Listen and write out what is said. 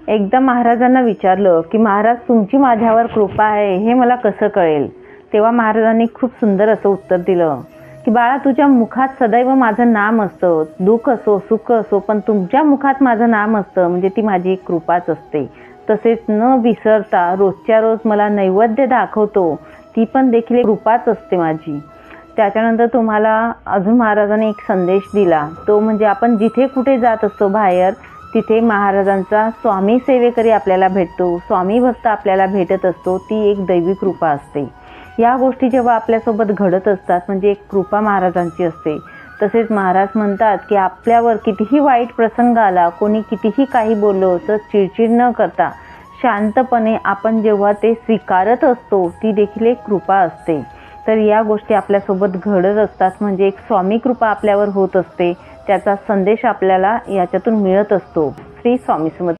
एकदा महाराजांना विचारलं की महाराज तुमची माझ्यावर कृपा आहे हे मला कसं कळेल। तेव्हा महाराजांनी खूप सुंदर असं उत्तर दिलं की बाळा तुझ्या मुखात सदैव माझं नाम असतं, दुःख असो सुख असो पण तुमच्या मुखात माझं नाम असतं म्हणजे ती माझी कृपाच असते। तसेच न विसरता रोजच्या रोज मला नैवेद्य दाखवतो ती पण देखील कृपाच असते माझी। त्याच्यानंतर तुम्हाला अजून महाराजांनी एक संदेश दिला, तो म्हणजे आपण जिथे कुठे जात असतो बाहेर तिथे महाराजांचा स्वामी सेवेकरी आपल्याला भेटतो, स्वामी भक्त आपल्याला भेटत असतो, ती एक दैवी कृपा असते। या गोष्टी जेव्हा आपल्यासोबत घडत असतात म्हणजे एक कृपा महाराजांची असते। तसेच महाराज म्हणतात की आपल्यावर कितीही वाईट प्रसंग आला, कोणी कितीही काही बोललो तर चिडचिड न करता शांतपणे आपण जेव्हा ते स्वीकारत असतो ती देखील एक कृपा असते। तर या गोष्टी आपल्यासोबत घडत असतात म्हणजे एक स्वामी कृपा आपल्यावर होत असते, त्याचा संदेश आपल्याला याच्यातून मिळत असतो। श्री स्वामी समर्थ।